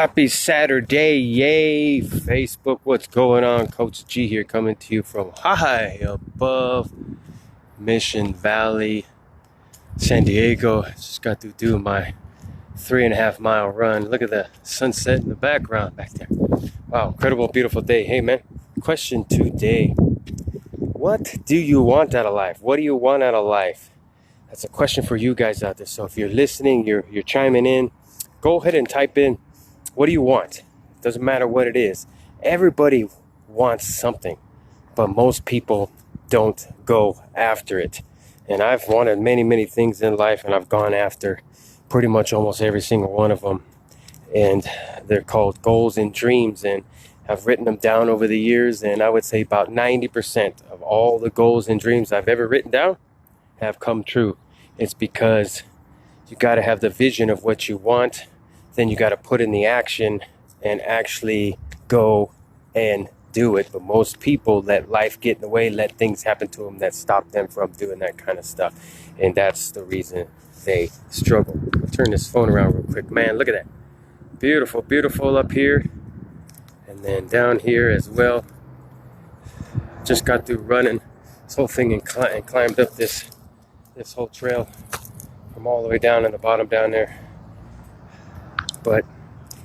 Happy Saturday, yay! Facebook, what's going on? Coach G here, coming to you from high above Mission Valley, San Diego. Just got to do my 3.5 mile run. Look at the sunset in the background back there. Wow, incredible, beautiful day. Hey man, question today: what do you want out of life? What do you want out of life? That's a question for you guys out there. So if you're listening, you're chiming in, go ahead and type in, what do you want? Doesn't matter what it is. Everybody wants something, but most people don't go after it. And I've wanted many, many things in life, and I've gone after pretty much almost every single one of them. And they're called goals and dreams, and I've written them down over the years, and I would say about 90% of all the goals and dreams I've ever written down have come true. It's because you got to have the vision of what you want, then you got to put in the action and actually go and do it. But most people let life get in the way, let things happen to them that stop them from doing that kind of stuff. And that's the reason they struggle. I'll turn this phone around real quick. Man, look at that. Beautiful, beautiful up here. And then down here as well. Just got through running this whole thing and climbed up this whole trail from all the way down in the bottom down there. But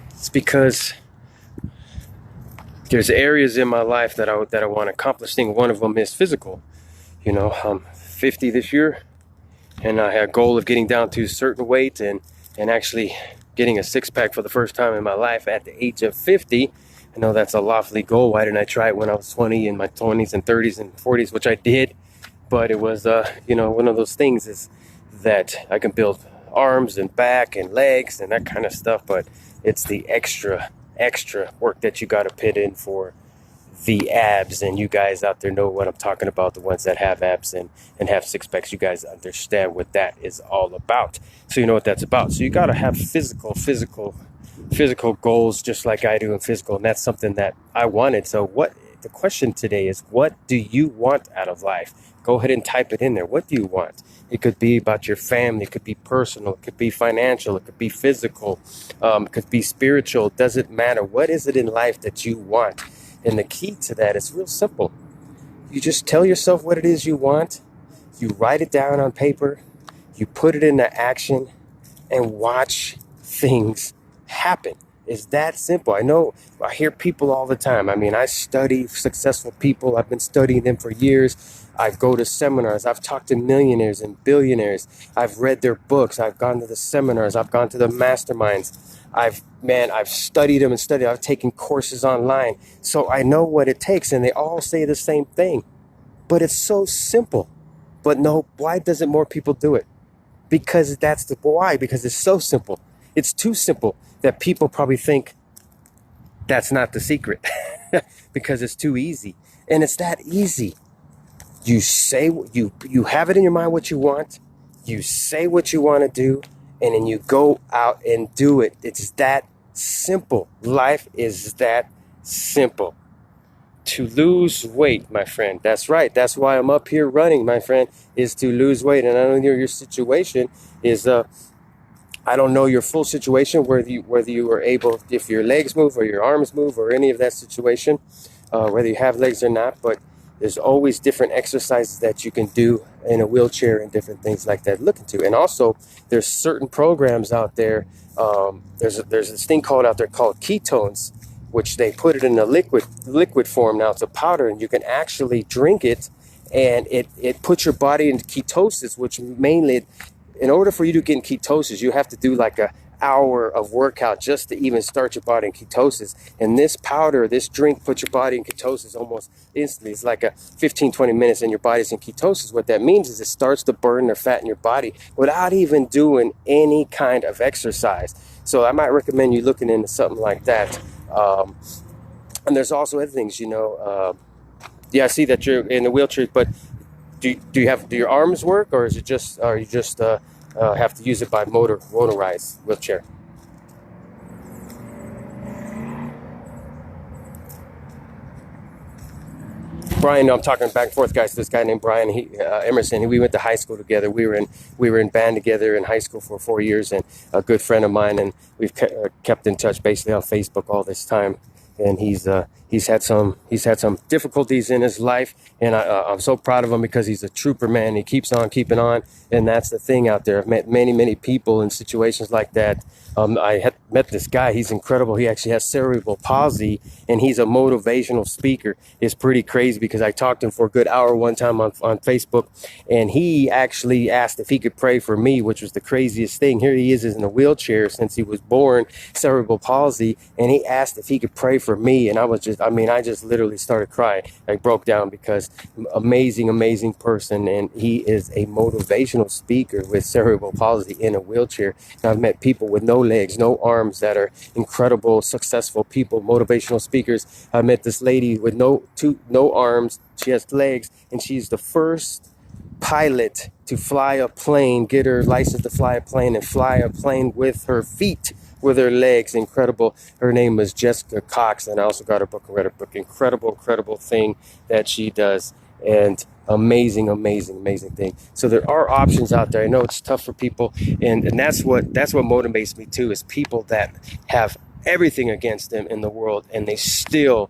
it's because there's areas in my life that I want to accomplish. One of them is physical. You know, I'm 50 this year, and I had a goal of getting down to a certain weight and actually getting a six-pack for the first time in my life at the age of 50. I know that's a lofty goal. Why didn't I try it when I was 20, in my 20s and 30s and 40s, which I did? But it was, one of those things is that I can build arms and back and legs and that kind of stuff, but it's the extra work that you got to put in for the abs. And you guys out there know what I'm talking about, the ones that have abs and have six packs. You guys understand what that is all about, so you know what that's about. So you got to have physical goals, just like I do in physical, and that's something that I wanted. So what the question today is, what do you want out of life? Go ahead and type it in there. What do you want? It could be about your family. It could be personal. It could be financial. It could be physical. It could be spiritual. It doesn't matter. What is it in life that you want? And the key to that is real simple. You just tell yourself what it is you want. You write it down on paper. You put it into action and watch things happen. It's that simple. I know I hear people all the time. I mean, I study successful people. I've been studying them for years. I go to seminars. I've talked to millionaires and billionaires. I've read their books. I've gone to the seminars. I've gone to the masterminds. I've studied them and studied. I've taken courses online. So I know what it takes, and they all say the same thing. But it's so simple. But no, why doesn't more people do it? Because that's the why. Because it's so simple. It's too simple that people probably think that's not the secret because it's too easy. And it's that easy. You say you have it in your mind what you want. You say what you want to do, and then you go out and do it. It's that simple. Life is that simple. To lose weight, my friend. That's right. That's why I'm up here running, my friend, is to lose weight. And I don't know your situation is I don't know your full situation, whether you are able, if your legs move or your arms move or any of that situation, whether you have legs or not, but there's always different exercises that you can do in a wheelchair and different things like that. Look into. And also, there's certain programs out there. There's this thing out there called ketones, which they put it in a liquid form. Now it's a powder, and you can actually drink it, and it puts your body into ketosis, which mainly, in order for you to get in ketosis, you have to do like an hour of workout just to even start your body in ketosis. And this powder, this drink, puts your body in ketosis almost instantly. It's like a 15-20 minutes and your body's in ketosis. What that means is it starts to burn the fat in your body without even doing any kind of exercise. So I might recommend you looking into something like that. And there's also other things, I see that you're in the wheelchair, but do your arms work, or is it just, or you just have to use it by motorized wheelchair? Brian, I'm talking back and forth, guys. This guy named Brian Emerson. We went to high school together. We were in band together in high school for 4 years, and a good friend of mine. And we've kept in touch basically on Facebook all this time. And he's had some difficulties in his life, and I'm so proud of him because he's a trooper, man. He keeps on keeping on, and that's the thing out there. I've met many people in situations like that. I had met this guy. He's incredible. He actually has cerebral palsy, and he's a motivational speaker. It's pretty crazy because I talked to him for a good hour one time on Facebook, and he actually asked if he could pray for me, which was the craziest thing. Here he is in a wheelchair since he was born, cerebral palsy, and he asked if he could pray for me, and I just literally started crying. I broke down because amazing person, and he is a motivational speaker with cerebral palsy in a wheelchair. And I've met people with no legs, no arms that are incredible, successful people, motivational speakers. I met this lady with no arms. She has legs, and she's the first pilot to fly a plane, get her license to fly a plane, and fly a plane with her feet, with her legs. Incredible. Her name was Jessica Cox, and I also got her book and read her book. Incredible thing that she does, and amazing thing. So there are options out there. I know it's tough for people, and that's what motivates me too, is people that have everything against them in the world, and they still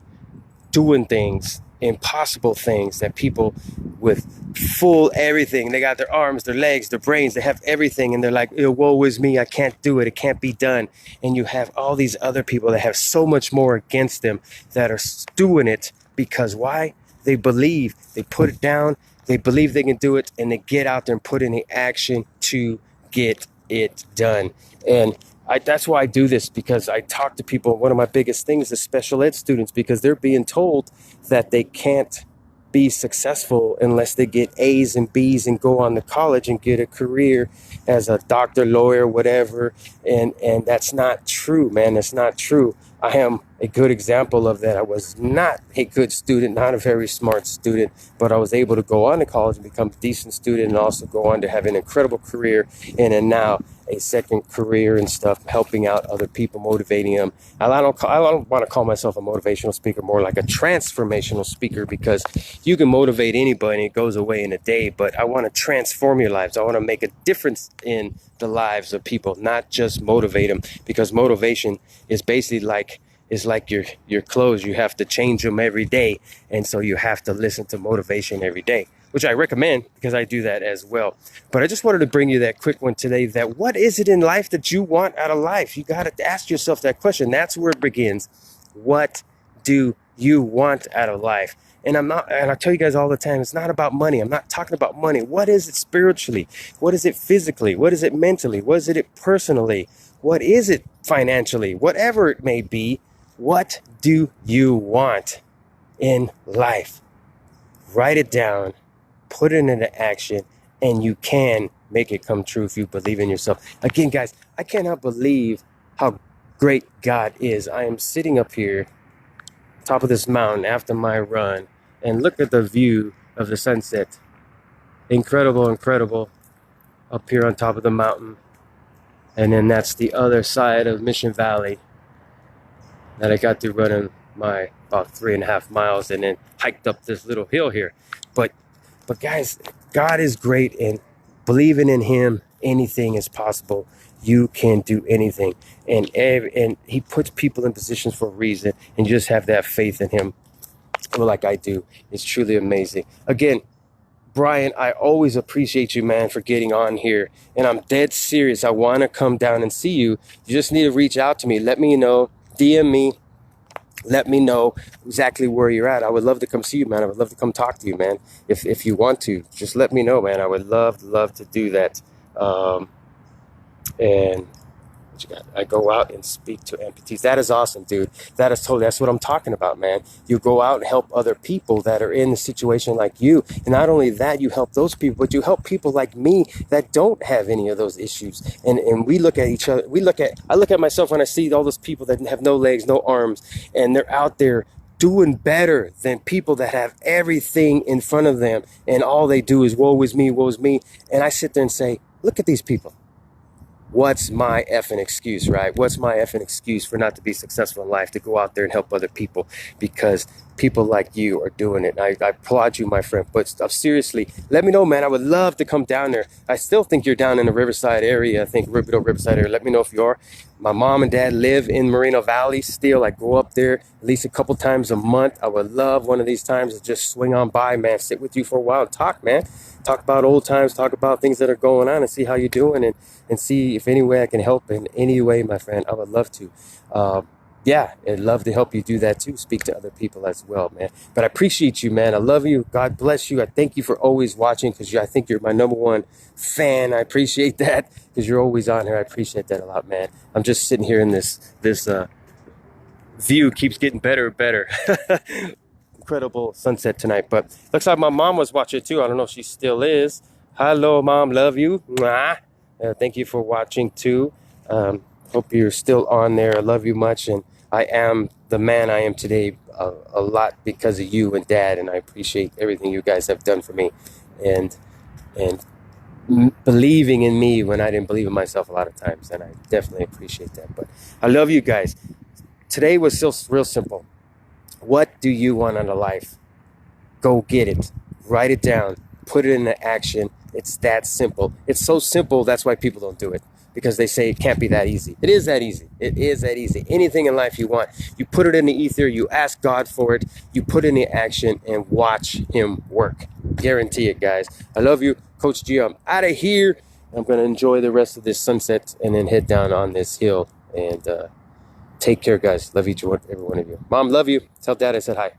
doing things, impossible things, that people with full everything, they got their arms, their legs, their brains, they have everything, and they're like, woe is me, I can't do it, it can't be done. And you have all these other people that have so much more against them that are doing it because why? They believe, they put it down, they believe they can do it, and they get out there and put in the action to get it done. And that's why I do this, because I talk to people. One of my biggest things is special ed students, because they're being told that they can't be successful unless they get A's and B's and go on to college and get a career as a doctor, lawyer, whatever. And that's not true, man. That's not true. I am a good example of that. I was not a good student, not a very smart student, but I was able to go on to college and become a decent student, and also go on to have an incredible career, and now a second career and stuff, helping out other people, motivating them. I don't want to call myself a motivational speaker, more like a transformational speaker, because you can motivate anybody and it goes away in a day, but I want to transform your lives. I want to make a difference in the lives of people, not just motivate them, because motivation is basically like your clothes. You have to change them every day, and so you have to listen to motivation every day, which I recommend because I do that as well. But I just wanted to bring you that quick one today, that what is it in life that you want out of life? You got to ask yourself that question. That's where it begins. What do you want out of life? And I tell you guys all the time, it's not about money. I'm not talking about money. What is it spiritually? What is it physically? What is it mentally? What is it personally? What is it financially? Whatever it may be, what do you want in life? Write it down, put it into action, and you can make it come true if you believe in yourself. Again, guys, I cannot believe how great God is. I am sitting up here, top of this mountain after my run, and look at the view of the sunset. Incredible up here on top of the mountain. And then that's the other side of Mission Valley that I got through running my about 3.5 miles, and then hiked up this little hill here. But guys, God is great, and believing in Him, anything is possible. You can do anything, and He puts people in positions for a reason, and you just have that faith in Him, like I do. It's truly amazing. Again, Brian, I always appreciate you, man, for getting on here, and I'm dead serious. I want to come down and see you. You just need to reach out to me. Let me know. DM me. Let me know exactly where you're at. I would love to come see you, man. I would love to come talk to you, man. If you want to, just let me know, man. I would love to do that. And what you got? I go out and speak to amputees. That is awesome, dude. That's what I'm talking about, man. You go out and help other people that are in a situation like you. And not only that, you help those people, but you help people like me that don't have any of those issues. And we look at each other. I look at myself when I see all those people that have no legs, no arms, and they're out there doing better than people that have everything in front of them, and all they do is woe is me, woe is me. And I sit there and say, look at these people. What's my effing excuse, right? What's my effing excuse for not to be successful in life, to go out there and help other people? Because people like you are doing it. I applaud you, my friend. But seriously, let me know, man. I would love to come down there. I still think you're down in the Riverside area. I think Riverside area. Let me know if you are. My mom and dad live in Moreno Valley still. I go up there at least a couple times a month. I would love one of these times to just swing on by, man. Sit with you for a while and talk, man. Talk about old times. Talk about things that are going on and see how you're doing and see if any way I can help in any way, my friend. I would love to. Yeah, I'd love to help you do that too. Speak to other people as well, man. But I appreciate you, man. I love you. God bless you. I thank you for always watching because I think you're my #1 fan. I appreciate that because you're always on here. I appreciate that a lot, man. I'm just sitting here in this view keeps getting better and better. Incredible sunset tonight. But looks like my mom was watching too. I don't know if she still is. Hello, Mom. Love you. Mwah. Thank you for watching too. Hope you're still on there. I love you much. And I am the man I am today a lot because of you and Dad. And I appreciate everything you guys have done for me. And believing in me when I didn't believe in myself a lot of times. And I definitely appreciate that. But I love you guys. Today was still real simple. What do you want out of life? Go get it. Write it down. Put it into action. It's that simple. It's so simple, that's why people don't do it. Because they say it can't be that easy. It is that easy. It is that easy. Anything in life you want, you put it in the ether, you ask God for it, you put it into action, and watch Him work. Guarantee it, guys. I love you. Coach G, I'm out of here. I'm going to enjoy the rest of this sunset and then head down on this hill. And take care, guys. Love each one, every one of you. Mom, love you. Tell Dad I said hi.